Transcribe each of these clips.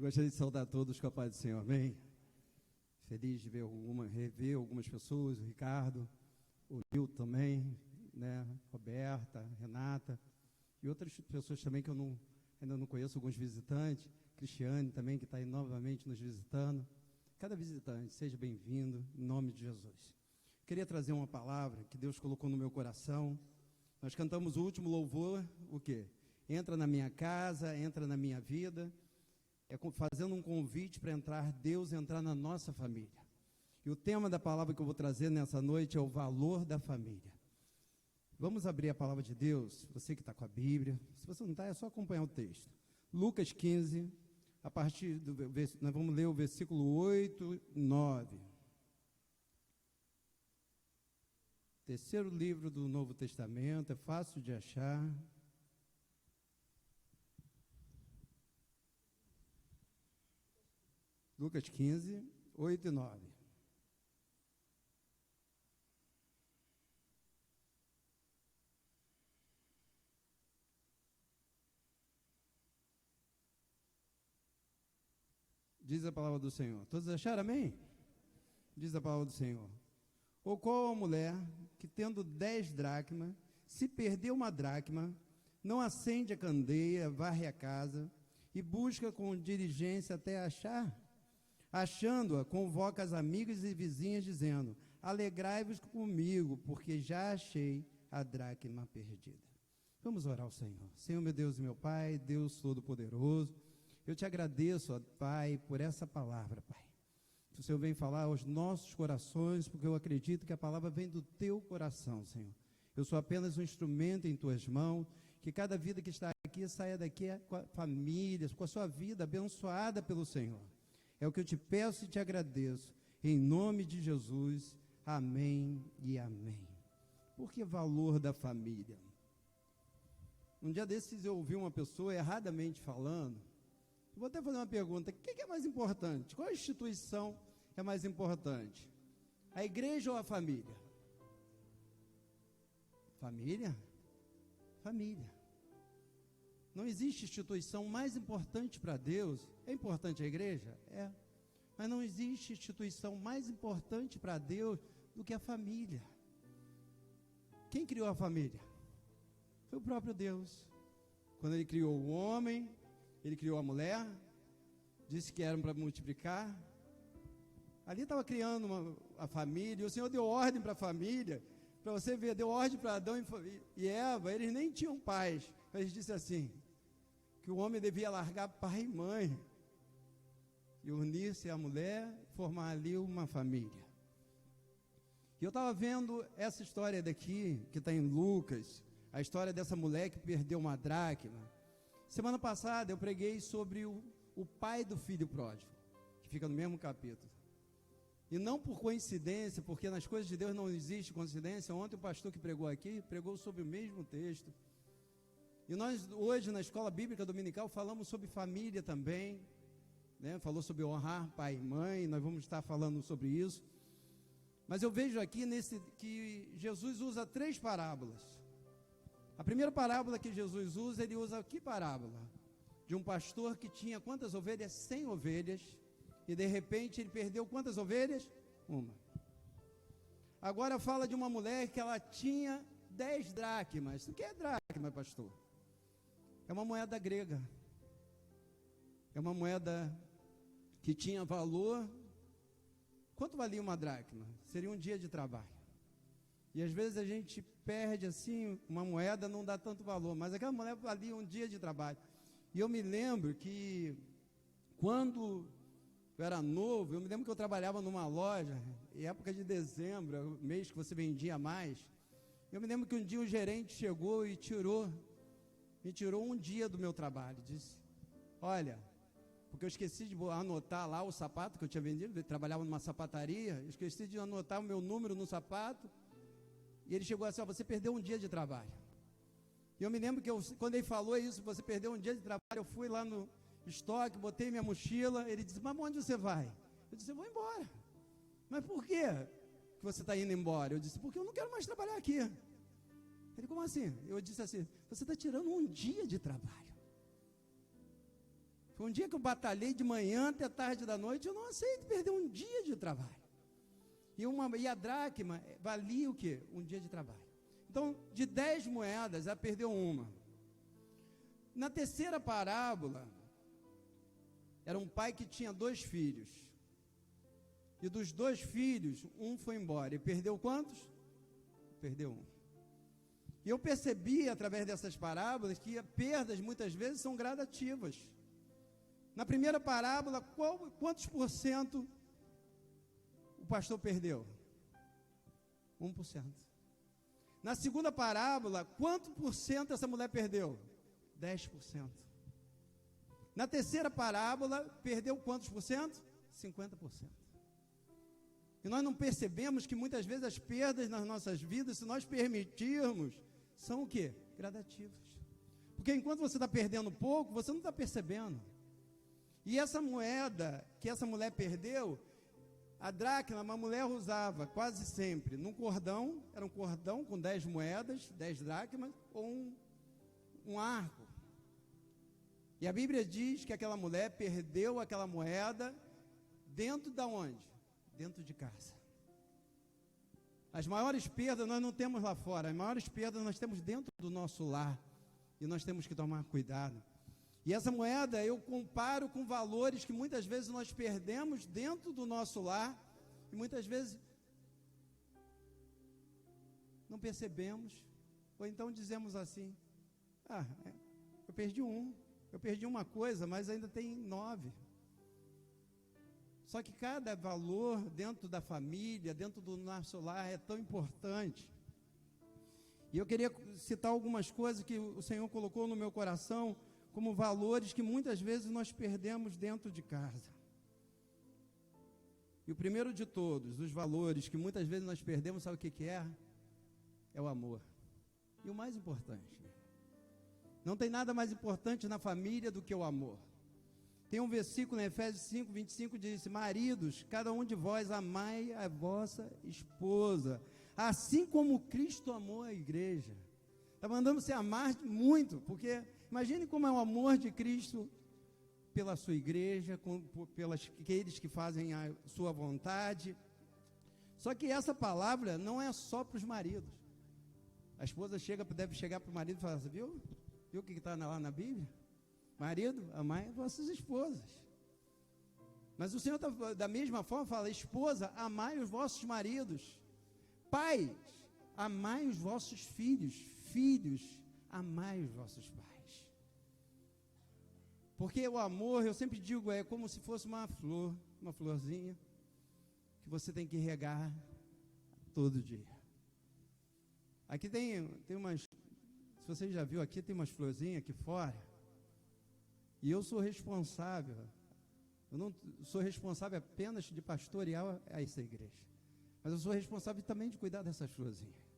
Gostaria de saudar todos com a paz do Senhor, amém? Feliz de rever algumas pessoas, o Ricardo, o Nil também, né? Roberta, Renata, e outras pessoas também que eu ainda não conheço, alguns visitantes, Cristiane também, que está aí novamente nos visitando. Cada visitante, seja bem-vindo, em nome de Jesus. Queria trazer uma palavra que Deus colocou no meu coração. Nós cantamos o último louvor, o quê? Entra na minha casa, entra na minha vida. Fazendo um convite para Deus entrar na nossa família. E o tema da palavra que eu vou trazer nessa noite é o valor da família. Vamos abrir a palavra de Deus, você que está com a Bíblia. Se você não está, é só acompanhar o texto. Lucas 15, nós vamos ler o versículo 8 e 9. Terceiro livro do Novo Testamento, é fácil de achar. Lucas 15, 8 e 9. Diz a palavra do Senhor. Todos acharam, amém? Diz a palavra do Senhor. Ou qual a mulher que, tendo 10 dracmas, se perder uma dracma, não acende a candeia, varre a casa e busca com diligência até achar? Achando-a, convoca as amigas e vizinhas, dizendo: alegrai-vos comigo, porque já achei a dracma perdida. Vamos orar ao Senhor. Senhor, meu Deus e meu Pai, Deus Todo-Poderoso, eu te agradeço, ó Pai, por essa palavra, Pai. Que o Senhor vem falar aos nossos corações, porque eu acredito que a palavra vem do teu coração, Senhor. Eu sou apenas um instrumento em tuas mãos, que cada vida que está aqui saia daqui com a família, com a sua vida abençoada pelo Senhor. É o que eu te peço e te agradeço, em nome de Jesus, amém e amém. Por que valor da família? Um dia desses eu ouvi uma pessoa erradamente falando, vou até fazer uma pergunta, o que é mais importante? Qual instituição é mais importante? A igreja ou a família? Família? Família. Não existe instituição mais importante para Deus. É importante a igreja? É. Mas não existe instituição mais importante para Deus do que a família. Quem criou a família? Foi o próprio Deus. Quando Ele criou o homem, Ele criou a mulher, disse que eram para multiplicar. Ali estava criando a família, e o Senhor deu ordem para a família. Para você ver, deu ordem para Adão e Eva, eles nem tinham pais. Ele disse assim, que o homem devia largar pai e mãe e unir-se à mulher, formar ali uma família. E eu estava vendo essa história daqui, que está em Lucas, a história dessa mulher que perdeu uma dracma. Semana passada eu preguei sobre o pai do filho pródigo, que fica no mesmo capítulo. E não por coincidência, porque nas coisas de Deus não existe coincidência. Ontem o pastor que pregou aqui, pregou sobre o mesmo texto. E nós hoje na escola bíblica dominical falamos sobre família também, né? Falou sobre honrar pai e mãe, nós vamos estar falando sobre isso. Mas eu vejo aqui que Jesus usa 3 parábolas. A primeira parábola que Jesus usa, ele usa que parábola? De um pastor que tinha quantas ovelhas? 100 ovelhas. E de repente ele perdeu quantas ovelhas? Uma. Agora fala de uma mulher que ela tinha 10 dracmas. O que é dracma, pastor? É uma moeda grega. É uma moeda que tinha valor. Quanto valia uma dracma? Seria um dia de trabalho. E às vezes a gente perde assim, uma moeda não dá tanto valor, mas aquela moeda valia um dia de trabalho. E eu me lembro que quando eu era novo, eu me lembro que eu trabalhava numa loja, em época de dezembro, mês que você vendia mais. Eu me lembro que um dia um gerente chegou e me tirou um dia do meu trabalho. Disse, olha, porque eu esqueci de anotar lá o sapato que eu tinha vendido, eu trabalhava numa sapataria, eu esqueci de anotar o meu número no sapato. E ele chegou assim, você perdeu um dia de trabalho. E eu me lembro que quando ele falou isso, você perdeu um dia de trabalho, eu fui lá no estoque, botei minha mochila, ele disse, mas onde você vai? Eu disse, eu vou embora. Mas por quê que você está indo embora? Eu disse, porque eu não quero mais trabalhar aqui. Ele, como assim? Eu disse assim, você está tirando um dia de trabalho. Foi um dia que eu batalhei de manhã até tarde da noite, eu não aceito perder um dia de trabalho. E a dracma valia o quê? Um dia de trabalho. Então, de 10 moedas, ela perdeu uma. Na terceira parábola, era um pai que tinha 2 filhos. E dos 2 filhos, um foi embora. E perdeu quantos? Perdeu um. E eu percebi, através dessas parábolas, que perdas, muitas vezes, são gradativas. Na primeira parábola, quantos por cento o pastor perdeu? 1%. Na segunda parábola, quanto por cento essa mulher perdeu? 10%. Na terceira parábola, perdeu quantos por cento? 50%. E nós não percebemos que muitas vezes as perdas nas nossas vidas, se nós permitirmos, são o quê? Gradativas. Porque enquanto você está perdendo pouco, você não está percebendo. E essa moeda que essa mulher perdeu, a dracma, uma mulher usava quase sempre num cordão, era um cordão com 10 moedas, 10 dracmas, ou um arco. E a Bíblia diz que aquela mulher perdeu aquela moeda dentro de onde? Dentro de casa. As maiores perdas nós não temos lá fora, as maiores perdas nós temos dentro do nosso lar. E nós temos que tomar cuidado. E essa moeda eu comparo com valores que muitas vezes nós perdemos dentro do nosso lar. E muitas vezes não percebemos. Ou então dizemos assim, eu perdi eu perdi uma coisa, mas ainda tem 9. Só que cada valor dentro da família, dentro do nosso lar é tão importante. E eu queria citar algumas coisas que o Senhor colocou no meu coração como valores que muitas vezes nós perdemos dentro de casa. E o primeiro de todos, os valores que muitas vezes nós perdemos, sabe o que é? É o amor. E o mais importante, não tem nada mais importante na família do que o amor. Tem um versículo em Efésios 5, 25, diz: maridos, cada um de vós amai a vossa esposa, assim como Cristo amou a igreja. Está mandando você amar muito, porque imagine como é o amor de Cristo pela sua igreja, pelos aqueles que fazem a sua vontade. Só que essa palavra não é só para os maridos. A esposa deve chegar para o marido e falar assim, viu o que está lá na Bíblia? Marido, amai vossas esposas. Mas o Senhor da mesma forma fala, esposa, amai os vossos maridos. Pais, amai os vossos filhos. Filhos, amai os vossos pais. Porque o amor, eu sempre digo, é como se fosse uma flor, uma florzinha, que você tem que regar todo dia. Aqui tem umas, se você já viu aqui, tem umas florzinhas aqui fora, e eu sou responsável, eu não sou responsável apenas de pastorear essa igreja, mas eu sou responsável também de cuidar dessas florzinhas.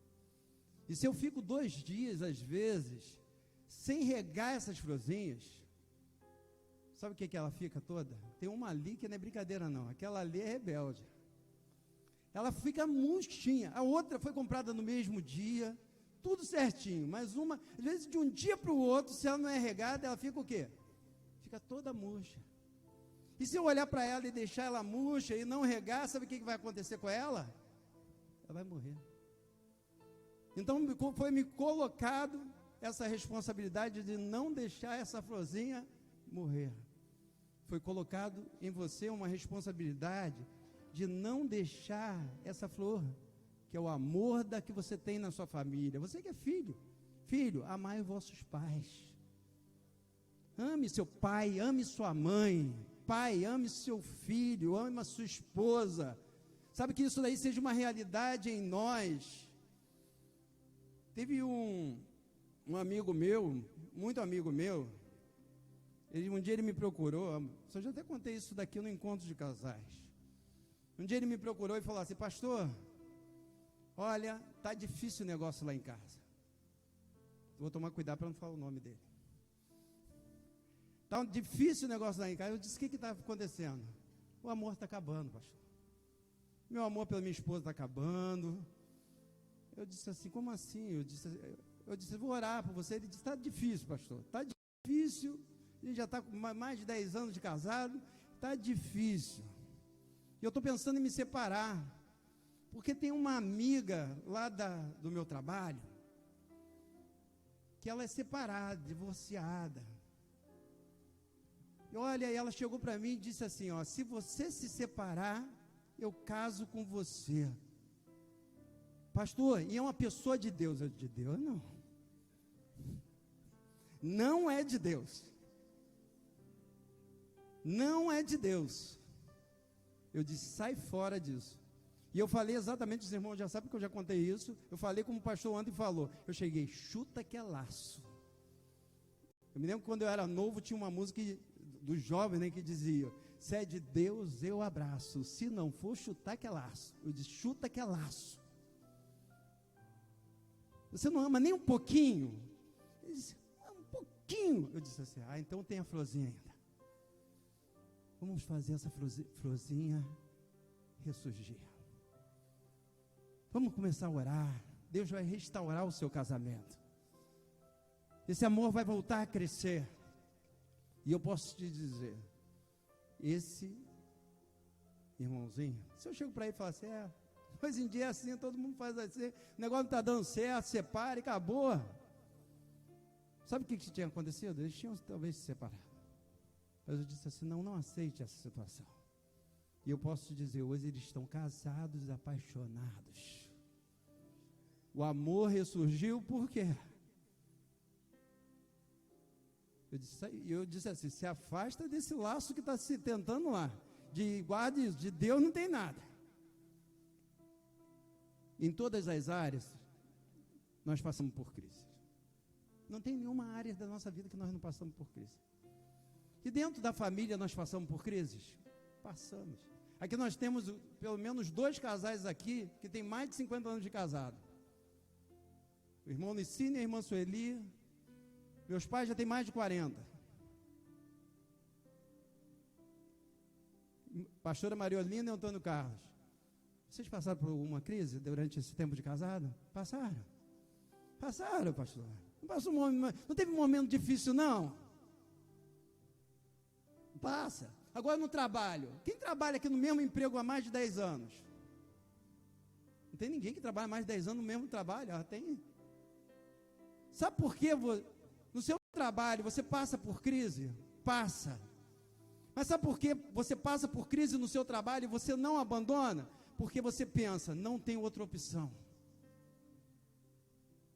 E se eu fico 2 dias, às vezes, sem regar essas florzinhas, sabe o que ela fica toda? Tem uma ali que não é brincadeira não, aquela ali é rebelde. Ela fica murchinha, a outra foi comprada no mesmo dia, tudo certinho, mas uma, às vezes de um dia para o outro, se ela não é regada, ela fica o quê? Fica toda murcha. E se eu olhar para ela e deixar ela murcha e não regar, sabe o que vai acontecer com ela? Ela vai morrer. Então foi me colocado essa responsabilidade de não deixar essa florzinha morrer. Foi colocado em você uma responsabilidade de não deixar essa flor, que é o amor da que você tem na sua família. Você que é filho, amai os vossos pais. Ame seu pai, ame sua mãe. Pai, ame seu filho, ame a sua esposa. Sabe que isso daí seja uma realidade em nós. Teve um amigo meu, muito amigo meu, um dia ele me procurou, eu já até contei isso daqui no encontro de casais. Um dia ele me procurou e falou assim, pastor, olha, tá difícil o negócio lá em casa. Vou tomar cuidado para não falar o nome dele. Tá difícil o negócio lá em casa. Eu disse, o que está acontecendo? O amor está acabando, pastor. Meu amor pela minha esposa está acabando. Eu disse assim, como assim? Eu disse, vou orar por você. Ele disse, está difícil, pastor. Está difícil A gente já está com mais de 10 anos de casado, está difícil. E eu estou pensando em me separar, porque tem uma amiga lá do meu trabalho, que ela é separada, divorciada. E olha, ela chegou para mim e disse assim, ó, se você se separar, eu caso com você. Pastor, e é uma pessoa de Deus? Eu, de Deus não. Não é de Deus. Não é de Deus. Eu disse, sai fora disso. E eu falei exatamente, os irmãos já sabem que eu já contei isso. Eu falei como o pastor ontem falou. Eu cheguei, chuta que é laço. Eu me lembro que quando eu era novo, tinha uma música dos jovens, né, que dizia, se é de Deus, eu abraço. Se não for, chutar que é laço. Eu disse, chuta que é laço. Você não ama nem um pouquinho? Ele disse, um pouquinho. Eu disse assim, então tem a florzinha ainda. Vamos fazer essa florzinha ressurgir. Vamos começar a orar. Deus vai restaurar o seu casamento. Esse amor vai voltar a crescer. E eu posso te dizer, esse irmãozinho, se eu chego para ele e falo assim, hoje em dia é assim, todo mundo faz assim, o negócio não está dando certo, separa e acabou. Sabe o que tinha acontecido? Eles tinham talvez se separado. Mas eu disse assim, não aceite essa situação. E eu posso te dizer, hoje eles estão casados, apaixonados. O amor ressurgiu por quê? Eu disse assim, se afasta desse laço que está se tentando lá. De guarda, de Deus não tem nada. Em todas as áreas, nós passamos por crise. Não tem nenhuma área da nossa vida que nós não passamos por crise. E dentro da família nós passamos por crises? Passamos. Aqui nós temos pelo menos 2 casais aqui que têm mais de 50 anos de casado. O irmão Nicínio e a irmã Sueli. Meus pais já têm mais de 40. Pastora Mariolina e Antônio Carlos. Vocês passaram por alguma crise durante esse tempo de casado? Passaram. Passaram, pastor. Não teve um momento difícil, não? Passa. Agora no trabalho. Quem trabalha aqui no mesmo emprego há mais de 10 anos? Não tem ninguém que trabalha mais de 10 anos no mesmo trabalho. Tem. Sabe por quê? No seu trabalho você passa por crise? Passa. Mas sabe por que você passa por crise no seu trabalho e você não abandona? Porque você pensa, não tem outra opção.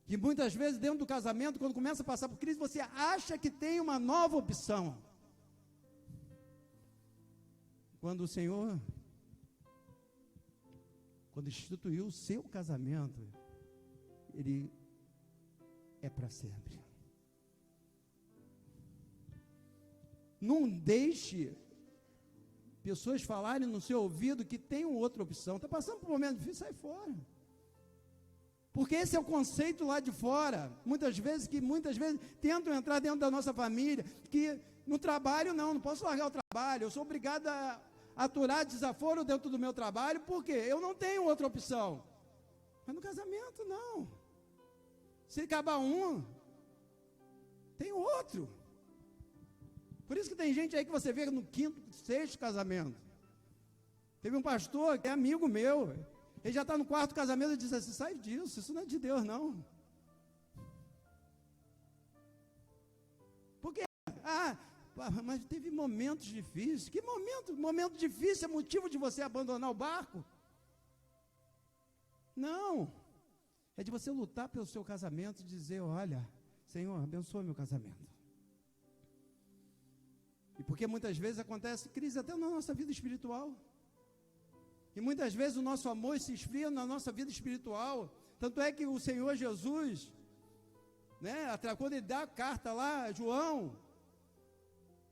E muitas vezes dentro do casamento, quando começa a passar por crise, você acha que tem uma nova opção. Quando o Senhor, quando instituiu o seu casamento, ele é para sempre. Não deixe pessoas falarem no seu ouvido que tem outra opção. Está passando por um momento difícil, sai fora. Porque esse é o conceito lá de fora. Muitas vezes tentam entrar dentro da nossa família, que no trabalho não posso largar o trabalho, eu sou obrigado a aturar desaforo dentro do meu trabalho, porque eu não tenho outra opção. Mas no casamento não. Se acabar um, tem outro. Por isso que tem gente aí que você vê no 5º, 6º casamento. Teve um pastor que é amigo meu, ele já está no 4º casamento e diz assim, sai disso, isso não é de Deus não. Por quê? Mas teve momentos difíceis. Que momento? Momento difícil é motivo de você abandonar o barco? Não. É de você lutar pelo seu casamento e dizer, olha, Senhor, abençoa meu casamento. E porque muitas vezes acontece crise até na nossa vida espiritual. E muitas vezes o nosso amor se esfria na nossa vida espiritual. Tanto é que o Senhor Jesus, quando ele dá a carta lá, João,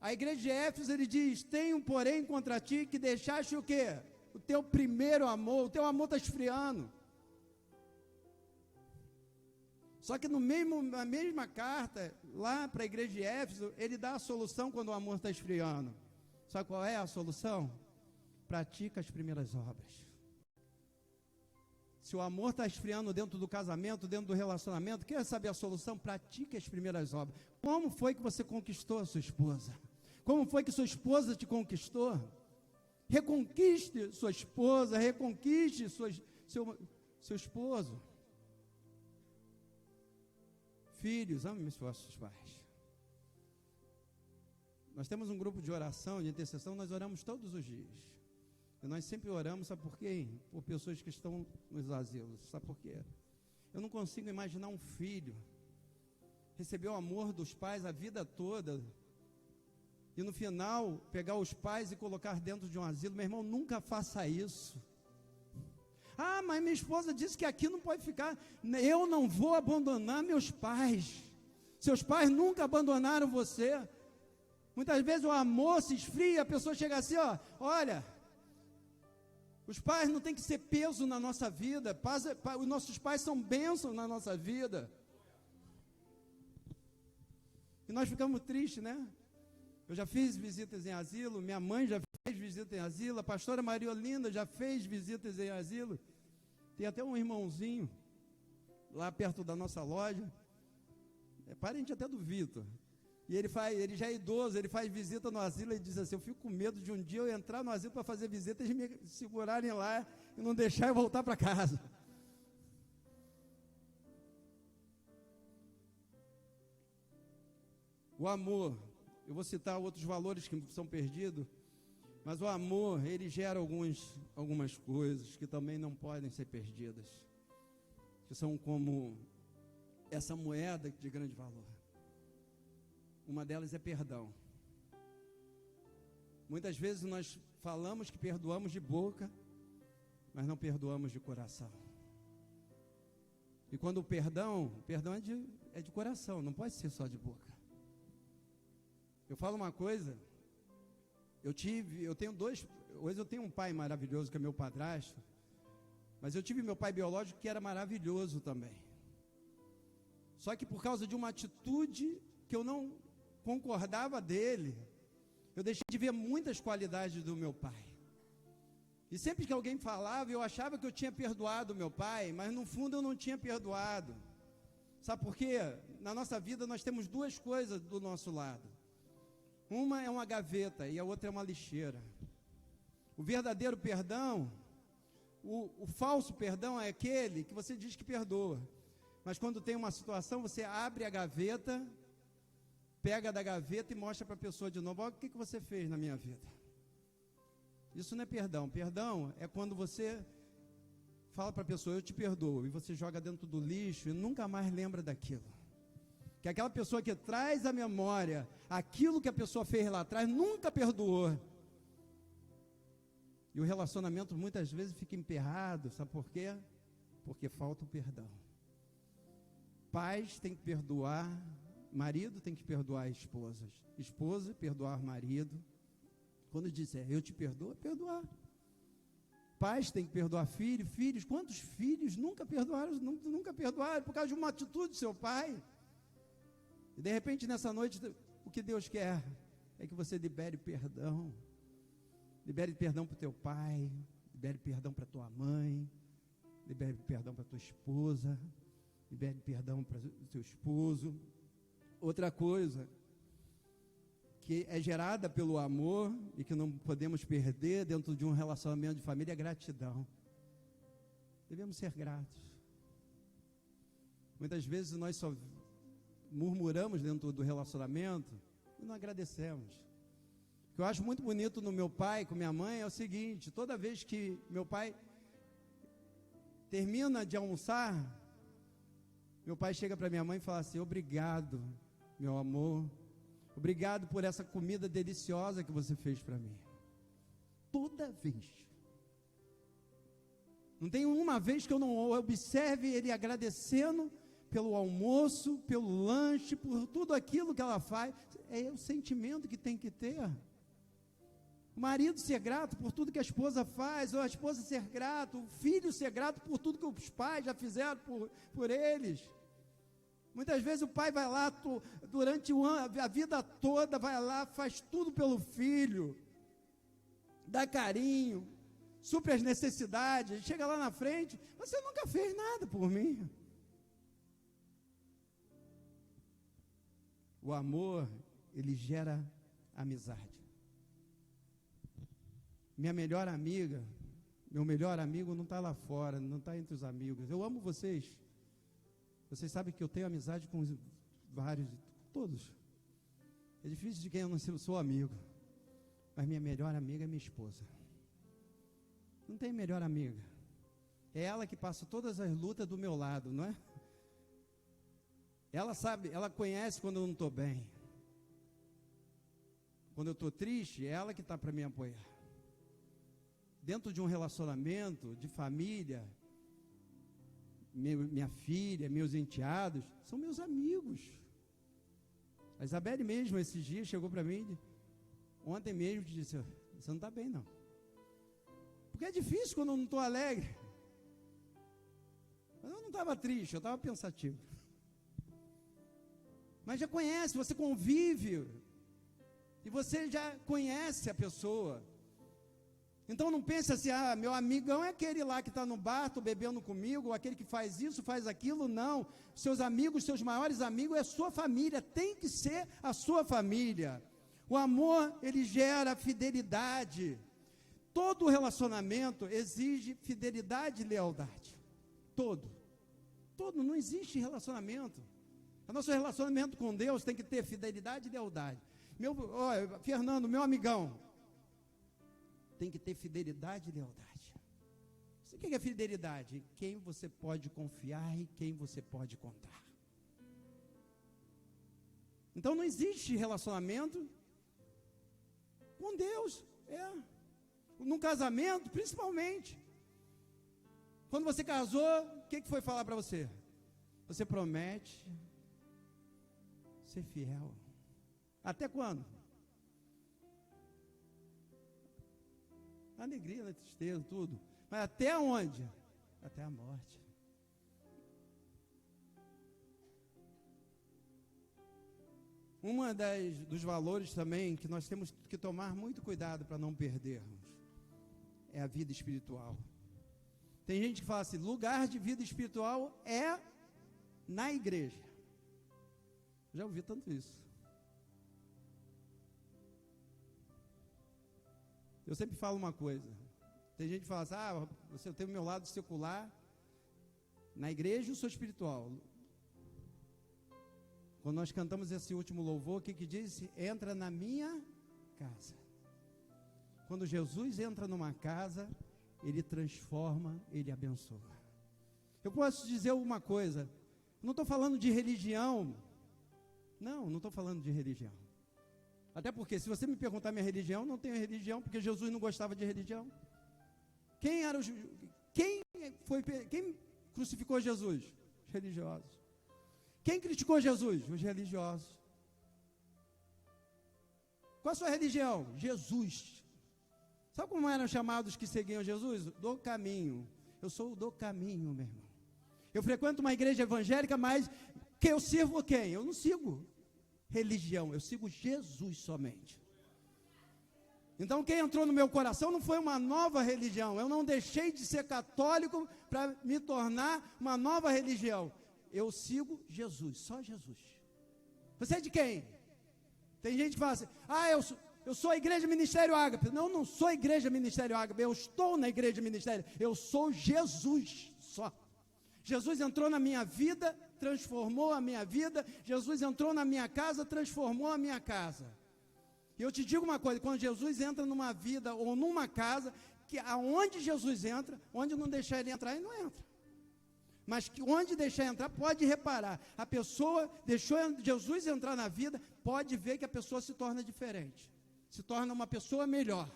a igreja de Éfeso, ele diz, tenho porém contra ti que deixaste o quê? O teu primeiro amor, o teu amor está esfriando. Só que na mesma carta, lá para a igreja de Éfeso, ele dá a solução quando o amor está esfriando. Sabe qual é a solução? Pratica as primeiras obras. Se o amor está esfriando dentro do casamento, dentro do relacionamento, quer saber a solução? Pratique as primeiras obras. Como foi que você conquistou a sua esposa? Como foi que sua esposa te conquistou? Reconquiste sua esposa, reconquiste seu esposo. Filhos, amem os vossos pais. Nós temos um grupo de oração, de intercessão, nós oramos todos os dias. E nós sempre oramos, sabe por quê? Por pessoas que estão nos asilos. Sabe por quê? Eu não consigo imaginar um filho receber o amor dos pais a vida toda e no final pegar os pais e colocar dentro de um asilo. Meu irmão, nunca faça isso. Ah, mas minha esposa disse que aqui não pode ficar. Eu não vou abandonar meus pais. Seus pais nunca abandonaram você. Muitas vezes o amor se esfria, a pessoa chega assim, ó, olha, os pais não tem que ser peso na nossa vida, os nossos pais são bênçãos na nossa vida. E nós ficamos tristes, né? Eu já fiz visitas em asilo, minha mãe já fez visita em asilo, a pastora Maria Olinda já fez visitas em asilo. Tem até um irmãozinho lá perto da nossa loja, é parente até do Vitor. E ele já é idoso, ele faz visita no asilo e diz assim, eu fico com medo de um dia eu entrar no asilo para fazer visita e eles me segurarem lá e não deixar eu voltar para casa. O amor, eu vou citar outros valores que são perdidos, mas o amor, ele gera algumas coisas que também não podem ser perdidas, que são como essa moeda de grande valor. Uma delas é perdão. Muitas vezes nós falamos que perdoamos de boca, mas não perdoamos de coração. E quando o perdão é de coração, não pode ser só de boca. Eu falo uma coisa, hoje eu tenho um pai maravilhoso que é meu padrasto, mas eu tive meu pai biológico que era maravilhoso também. Só que por causa de uma atitude que eu não concordava dele, eu deixei de ver muitas qualidades do meu pai. E sempre que alguém falava, eu achava que eu tinha perdoado meu pai, mas no fundo eu não tinha perdoado. Sabe por quê? Na nossa vida nós temos duas coisas do nosso lado. Uma é uma gaveta e a outra é uma lixeira. O verdadeiro perdão, o falso perdão é aquele que você diz que perdoa, mas quando tem uma situação, você abre a gaveta, pega da gaveta e mostra para a pessoa de novo, olha o que você fez na minha vida. Isso não é perdão. Perdão é quando você fala para a pessoa, eu te perdoo, e você joga dentro do lixo e nunca mais lembra daquilo. Que aquela pessoa que traz à memória aquilo que a pessoa fez lá atrás, nunca perdoou. E o relacionamento muitas vezes fica emperrado, sabe por quê? Porque falta o perdão. Pais têm que perdoar, marido tem que perdoar esposas, esposa perdoar marido. Quando disser eu te perdoo, perdoar. Pais têm que perdoar filhos. Quantos filhos nunca perdoaram por causa de uma atitude do seu pai? E de repente nessa noite, o que Deus quer é que você libere perdão. Libere perdão para o teu pai, libere perdão para a tua mãe, libere perdão para a tua esposa, libere perdão para o teu esposo. Outra coisa que é gerada pelo amor e que não podemos perder dentro de um relacionamento de família é gratidão. Devemos ser gratos. Muitas vezes nós só murmuramos dentro do relacionamento e não agradecemos. O que eu acho muito bonito no meu pai com minha mãe é o seguinte: toda vez que meu pai termina de almoçar, meu pai chega para minha mãe e fala assim, obrigado, meu amor, obrigado por essa comida deliciosa que você fez para mim. Toda vez. Não tem uma vez que eu não observe ele agradecendo pelo almoço, pelo lanche, por tudo aquilo que ela faz. É o sentimento que tem que ter. O marido ser grato por tudo que a esposa faz, ou a esposa ser grato, o filho ser grato por tudo que os pais já fizeram por eles. Muitas vezes o pai vai lá, durante o ano, a vida toda, vai lá, faz tudo pelo filho, dá carinho, supre as necessidades, chega lá na frente, você nunca fez nada por mim. O amor, ele gera amizade. Minha melhor amiga, meu melhor amigo não está lá fora, não está entre os amigos. Eu amo vocês. Vocês sabem que eu tenho amizade com vários, todos. É difícil de quem eu não sou amigo. Mas minha melhor amiga é minha esposa. Não tem melhor amiga. É ela que passa todas as lutas do meu lado, não é? Ela sabe, ela conhece quando eu não estou bem. Quando eu estou triste, é ela que está para me apoiar. Dentro de um relacionamento, de família, minha filha, meus enteados, são meus amigos. A Isabelle mesmo, esses dias, chegou para mim, ontem mesmo, disse, você não está bem não. Porque é difícil quando eu não estou alegre. Mas eu não estava triste, eu estava pensativo. Mas já conhece, você convive, e você já conhece a pessoa. Então não pense assim, meu amigão é aquele lá que está no bar, estou bebendo comigo, ou aquele que faz isso, faz aquilo. Não, seus amigos, seus maiores amigos é a sua família, tem que ser a sua família. O amor, ele gera fidelidade. Todo relacionamento exige fidelidade e lealdade. Todo, não existe relacionamento. O nosso relacionamento com Deus tem que ter fidelidade e lealdade. Fernando, meu amigão, tem que ter fidelidade e lealdade. O que é fidelidade? Em quem você pode confiar e quem você pode contar. Então não existe relacionamento com Deus. Num casamento, principalmente. Quando você casou, o que foi falar para você? Você promete ser fiel. Até quando? Na alegria, na tristeza, tudo. Mas até onde? Até a morte. Dos valores também que nós temos que tomar muito cuidado para não perdermos é a vida espiritual. Tem gente que fala assim, lugar de vida espiritual é na igreja. Já ouvi tanto isso. Eu sempre falo uma coisa. Tem gente que fala assim, você tem o meu lado secular, na igreja eu sou espiritual. Quando nós cantamos esse último louvor, o que diz? Entra na minha casa. Quando Jesus entra numa casa, ele transforma, ele abençoa. Eu posso dizer uma coisa, não estou falando de religião. Não estou falando de religião. Até porque, se você me perguntar minha religião, não tenho religião, porque Jesus não gostava de religião. Quem crucificou Jesus? Os religiosos. Quem criticou Jesus? Os religiosos. Qual a sua religião? Jesus. Sabe como eram chamados que seguiam Jesus? Do caminho. Eu sou o do caminho, meu irmão. Eu frequento uma igreja evangélica, mas que eu sirvo quem? Eu não sigo religião, eu sigo Jesus somente. Então quem entrou no meu coração não foi uma nova religião. Eu não deixei de ser católico para me tornar uma nova religião. Eu sigo Jesus, só Jesus. Você é de quem? Tem gente que fala assim, eu sou a igreja Ministério Ágape. Não sou a igreja Ministério Ágape, eu estou na igreja Ministério, eu sou Jesus só. Jesus entrou na minha vida, transformou a minha vida. Jesus entrou na minha casa, transformou a minha casa. E eu te digo uma coisa, quando Jesus entra numa vida ou numa casa, que aonde Jesus entra, onde não deixar ele entrar, ele não entra. Mas que onde deixar entrar, pode reparar. A pessoa deixou Jesus entrar na vida, pode ver que a pessoa se torna diferente. Se torna uma pessoa melhor.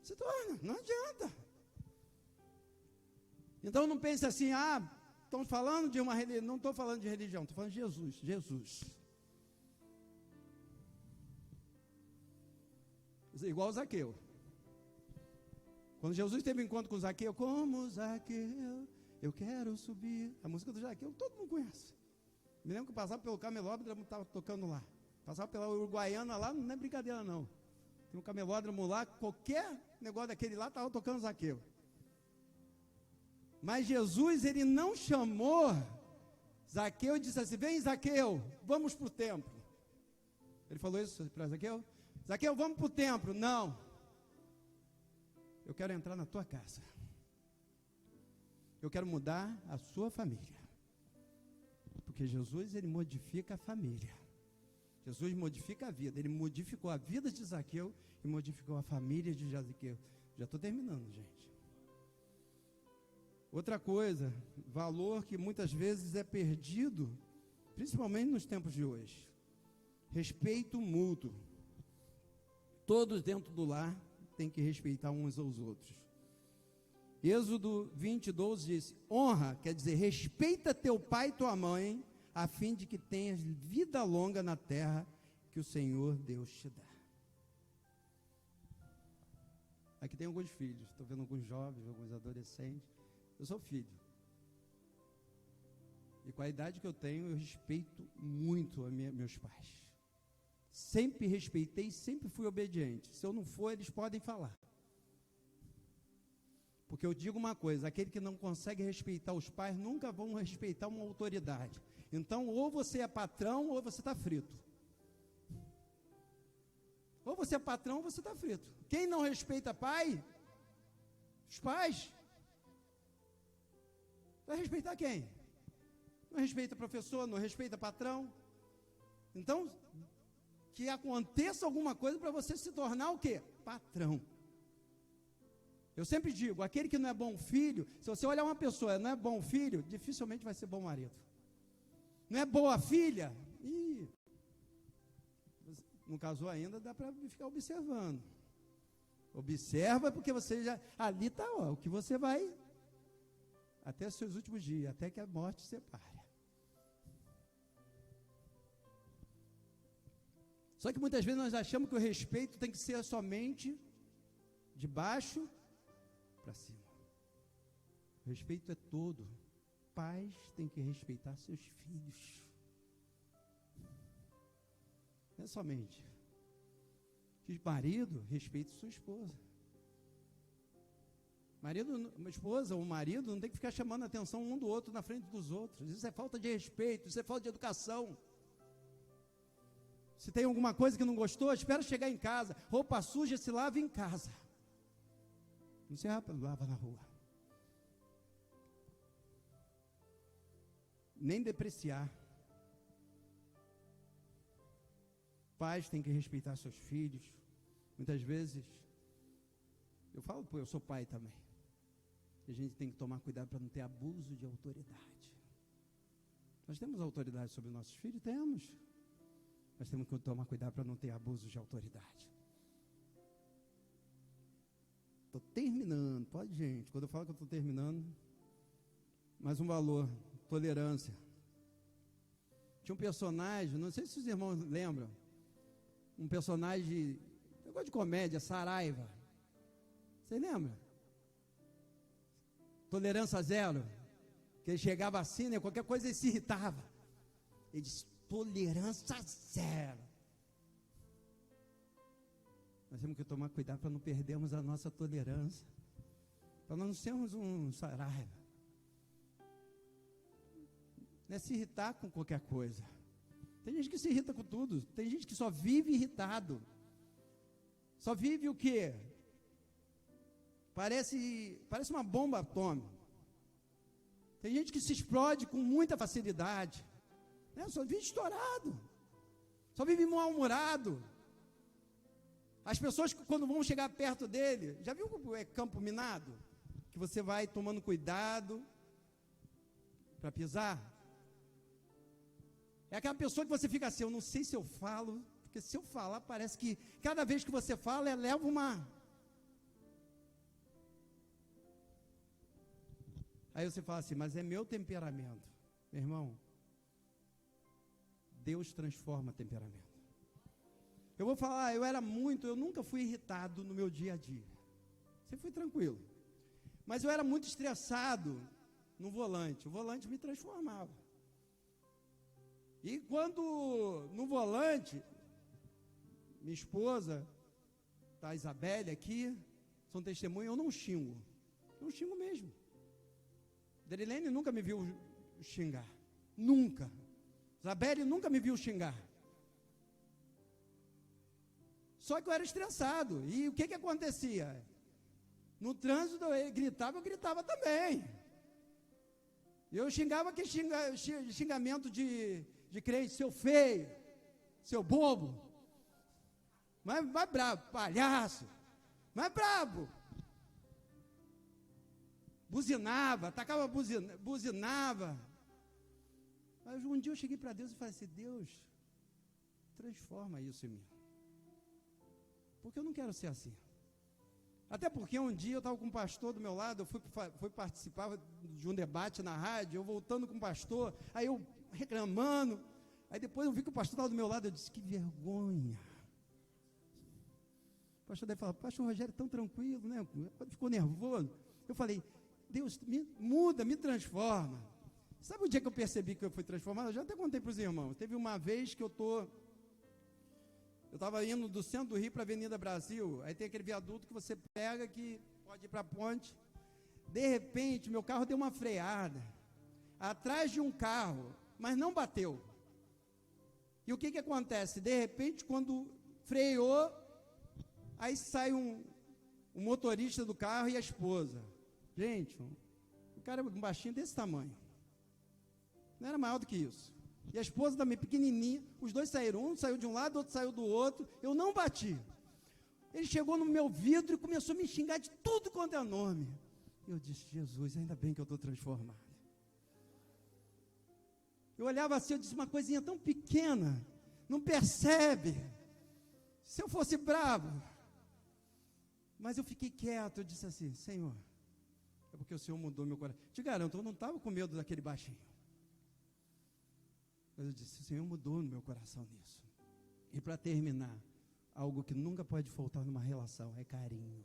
Se torna, não adianta. Então não pense assim, estão falando de uma religião. Não estou falando de religião, estou falando de Jesus. Jesus. Igual o Zaqueu. Quando Jesus teve um encontro com o Zaqueu, como Zaqueu, eu quero subir. A música do Zaqueu, todo mundo conhece. Me lembro que eu passava pelo Camelódromo, estava tocando lá. Passava pela Uruguaiana lá, não é brincadeira não. No camelódromo lá, qualquer negócio daquele lá estava tocando Zaqueu. Mas Jesus, ele não chamou Zaqueu e disse assim: vem, Zaqueu, vamos para o templo. Ele falou isso para Zaqueu? Zaqueu, vamos para o templo. Não. Eu quero entrar na tua casa. Eu quero mudar a sua família. Porque Jesus, ele modifica a família. Jesus modifica a vida. Ele modificou a vida de Zaqueu e modificou a família de Zaqueu. Já estou terminando, gente. Outra coisa, valor que muitas vezes é perdido, principalmente nos tempos de hoje. Respeito mútuo. Todos dentro do lar têm que respeitar uns aos outros. Êxodo 20:12 diz: honra, quer dizer, respeita teu pai e tua mãe, a fim de que tenhas vida longa na terra que o Senhor Deus te dá. Aqui tem alguns filhos, estou vendo alguns jovens, alguns adolescentes. Eu sou filho. E com a idade que eu tenho, eu respeito muito meus pais. Sempre respeitei, sempre fui obediente. Se eu não for, eles podem falar. Porque eu digo uma coisa: aquele que não consegue respeitar os pais, nunca vão respeitar uma autoridade. Então, ou você é patrão, ou você está frito. Ou você é patrão, ou você está frito. Quem não respeita pai, os pais, vai respeitar quem? Não respeita professor, não respeita patrão. Então, que aconteça alguma coisa para você se tornar o quê? Patrão. Eu sempre digo, aquele que não é bom filho, se você olhar uma pessoa, não é bom filho, dificilmente vai ser bom marido. Não é boa filha, não casou ainda, dá para ficar observando. Observa, porque você já, ali está o que você vai, até os seus últimos dias, até que a morte separe. Só que muitas vezes nós achamos que o respeito tem que ser somente de baixo para cima. O respeito é todo. Pais têm que respeitar seus filhos. Não é somente. Que marido respeite sua esposa. Esposa ou marido não tem que ficar chamando a atenção um do outro na frente dos outros. Isso é falta de respeito, isso é falta de educação. Se tem alguma coisa que não gostou, espera chegar em casa. Roupa suja se lava em casa. Não se lava na rua. Nem depreciar. Pais têm que respeitar seus filhos. Muitas vezes, eu falo, eu sou pai também. A gente tem que tomar cuidado para não ter abuso de autoridade. Nós temos autoridade sobre nossos filhos? Temos. Nós temos que tomar cuidado para não ter abuso de autoridade. Estou terminando, pode, gente. Quando eu falo que eu estou terminando, mais um valor, tolerância. Tinha um personagem, não sei se os irmãos lembram, um personagem, negócio de comédia, Saraiva. Você lembra? Tolerância zero. Que ele chegava assim, né, qualquer coisa ele se irritava. Ele disse: tolerância zero. Nós temos que tomar cuidado para não perdermos a nossa tolerância, para não sermos um Saraiva. Não é se irritar com qualquer coisa. Tem gente que se irrita com tudo. Tem gente que só vive irritado. Só vive o quê? Parece uma bomba atômica. Tem gente que se explode com muita facilidade. Né? Só vive estourado. Só vive mal-humorado. As pessoas que quando vão chegar perto dele, já viu como é campo minado? Que você vai tomando cuidado para pisar? É aquela pessoa que você fica assim: eu não sei se eu falo, porque se eu falar, parece que cada vez que você fala, eleva uma. Aí você fala assim: mas é meu temperamento. Meu irmão, Deus transforma temperamento. Eu vou falar, eu nunca fui irritado no meu dia a dia. Sempre fui tranquilo. Mas eu era muito estressado no volante. O volante me transformava. E quando, no volante, minha esposa, está a Isabelle aqui, são testemunhas, eu não xingo. Não xingo mesmo. Derilene nunca me viu xingar. Nunca. Isabelle nunca me viu xingar. Só que eu era estressado. E o que acontecia? No trânsito ele gritava, eu gritava também. Eu xingava que xingamento de crente, seu feio, seu bobo. Mas brabo, palhaço. Mas brabo. Buzinava, atacava, buzinava. Mas um dia eu cheguei para Deus e falei assim, Deus, transforma isso em mim. Porque eu não quero ser assim. Até porque um dia eu estava com um pastor do meu lado, eu fui participar de um debate na rádio, eu voltando com o pastor, aí eu reclamando, aí depois eu vi que o pastor estava do meu lado, eu disse, que vergonha. O pastor deve falar, pastor Rogério tão tranquilo, né? Ficou nervoso. Eu falei, Deus, me muda, me transforma. Sabe o dia que eu percebi que eu fui transformado? Eu já até contei para os irmãos. Teve uma vez que eu estava indo do centro do Rio para a Avenida Brasil, aí tem aquele viaduto que você pega que pode ir para a ponte. De repente, meu carro deu uma freada, atrás de um carro, mas não bateu. E o que acontece? De repente, quando freou, aí sai um motorista do carro e a esposa. Gente, o cara é um baixinho desse tamanho. Não era maior do que isso. E a esposa também pequenininha, os dois saíram, um saiu de um lado, outro saiu do outro, eu não bati. Ele chegou no meu vidro e começou a me xingar de tudo quanto é nome. Eu disse, Jesus, ainda bem que eu estou transformado. Eu olhava assim, eu disse, uma coisinha tão pequena, não percebe. Se eu fosse bravo. Mas eu fiquei quieto, eu disse assim, Senhor, é porque o Senhor mudou meu coração. Te garanto, eu não estava com medo daquele baixinho. Mas eu disse, o Senhor mudou no meu coração nisso. E para terminar, algo que nunca pode faltar numa relação é carinho.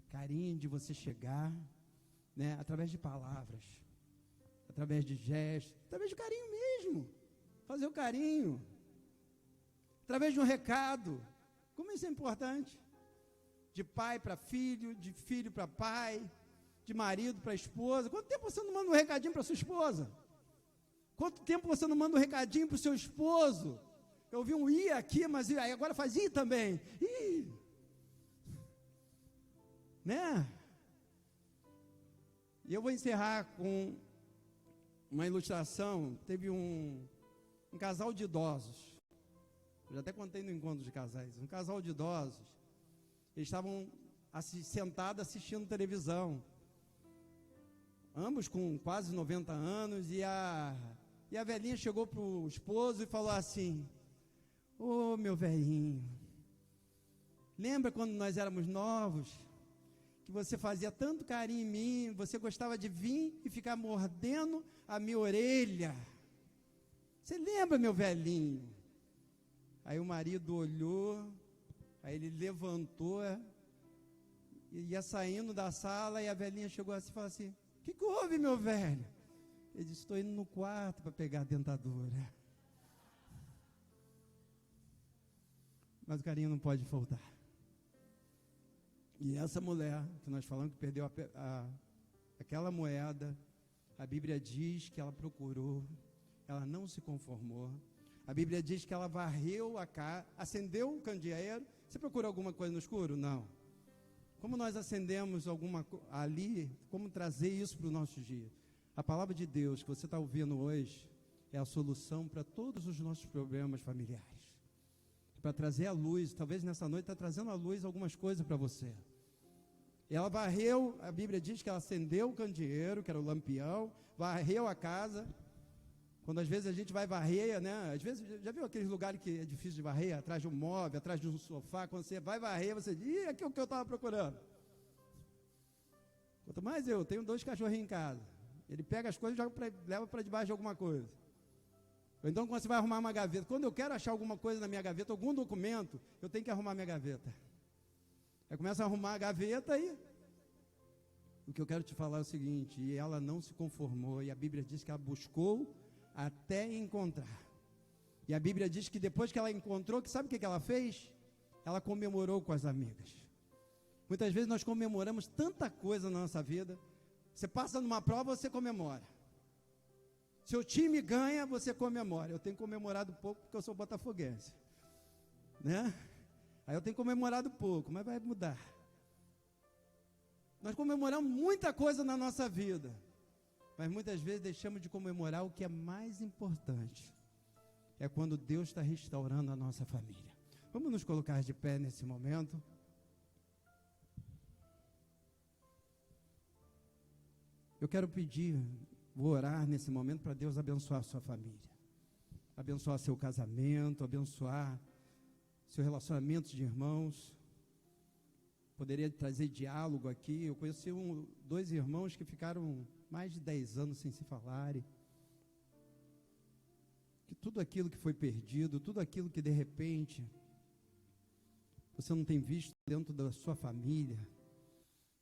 Carinho de você chegar, né, através de palavras, através de gestos, através de carinho mesmo. Fazer o carinho. Através de um recado. Como isso é importante? De pai para filho, de filho para pai, de marido para esposa. Quanto tempo você não manda um recadinho para sua esposa? Quanto tempo você não manda um recadinho para o seu esposo? Eu vi um i aqui, mas aí agora faz i também. Ih. Né? E eu vou encerrar com uma ilustração. Teve um casal de idosos. Eu já até contei no encontro de casais. Um casal de idosos. Eles estavam sentados assistindo televisão. Ambos com quase 90 anos. E a velhinha chegou para o esposo e falou assim, ô meu velhinho, lembra quando nós éramos novos, que você fazia tanto carinho em mim, você gostava de vir e ficar mordendo a minha orelha, você lembra, meu velhinho? Aí o marido olhou, aí ele levantou, e ia saindo da sala, e a velhinha chegou assim e falou assim, o que houve, meu velho? Ele disse, estou indo no quarto para pegar a dentadura. Mas o carinho não pode faltar. E essa mulher, que nós falamos que perdeu aquela moeda, a Bíblia diz que ela procurou, ela não se conformou. A Bíblia diz que ela varreu a casa, acendeu o candeeiro. Você procurou alguma coisa no escuro? Não. Como nós acendemos alguma ali, como trazer isso para o nosso dia? A palavra de Deus que você está ouvindo hoje é a solução para todos os nossos problemas familiares. Para trazer a luz, talvez nessa noite está trazendo à luz algumas coisas para você. E ela varreu, a Bíblia diz que ela acendeu o candeeiro, que era o lampião, varreu a casa. Quando às vezes a gente vai varrer, né? Às vezes, já viu aqueles lugares que é difícil de varrer, atrás de um móvel, atrás de um sofá, quando você vai varrer, você diz, ih, aqui é o que eu estava procurando. Quanto mais eu tenho 2 cachorrinhos em casa. Ele pega as coisas e leva para debaixo de alguma coisa. Ou então, quando você vai arrumar uma gaveta, quando eu quero achar alguma coisa na minha gaveta, algum documento, eu tenho que arrumar minha gaveta. Aí começa a arrumar a gaveta e o que eu quero te falar é o seguinte, e ela não se conformou, e a Bíblia diz que ela buscou até encontrar. E a Bíblia diz que depois que ela encontrou, que sabe o que ela fez? ela comemorou com as amigas. Muitas vezes nós comemoramos tanta coisa na nossa vida. Você passa numa prova, você comemora. Seu time ganha, você comemora. Eu tenho comemorado pouco porque eu sou botafoguense, né? Aí eu tenho comemorado pouco, mas vai mudar. Nós comemoramos muita coisa na nossa vida, mas muitas vezes deixamos de comemorar o que é mais importante. É quando Deus está restaurando a nossa família. Vamos nos colocar de pé nesse momento. Eu quero pedir, vou orar nesse momento para Deus abençoar a sua família, abençoar seu casamento, abençoar seu relacionamento de irmãos. Poderia trazer diálogo aqui. Eu conheci dois irmãos que ficaram mais de 10 anos sem se falarem. Que tudo aquilo que foi perdido, tudo aquilo que de repente você não tem visto dentro da sua família,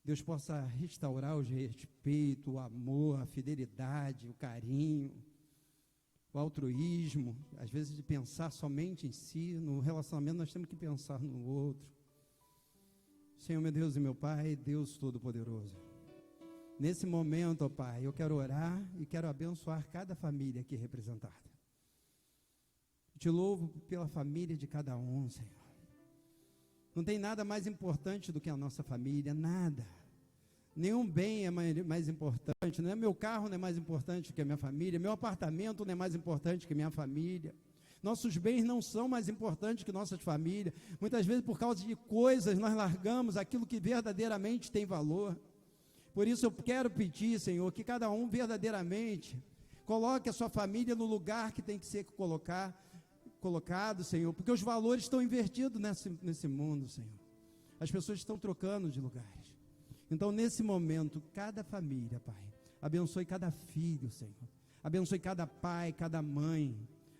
Deus possa restaurar o respeito, o amor, a fidelidade, o carinho, o altruísmo. Às vezes de pensar somente em si, no relacionamento nós temos que pensar no outro. Senhor, meu Deus e meu Pai, Deus Todo-Poderoso, nesse momento, ó Pai, eu quero orar e quero abençoar cada família aqui representada. Te louvo pela família de cada um, Senhor. Não tem nada mais importante do que a nossa família, nada. Nenhum bem é mais importante, não é? Meu carro não é mais importante que a minha família, meu apartamento não é mais importante que a minha família. Nossos bens não são mais importantes que nossas famílias. Muitas vezes, por causa de coisas, nós largamos aquilo que verdadeiramente tem valor. Por isso eu quero pedir, Senhor, que cada um verdadeiramente coloque a sua família no lugar que tem que ser colocado, Senhor, porque os valores estão invertidos nesse mundo, Senhor. As pessoas estão trocando de lugares. Então, nesse momento, cada família, Pai, abençoe cada filho, Senhor. Abençoe cada pai, cada mãe.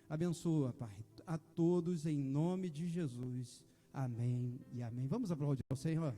Abençoa, Pai, a todos em nome de Jesus. Amém e amém. Vamos aplaudir ao Senhor.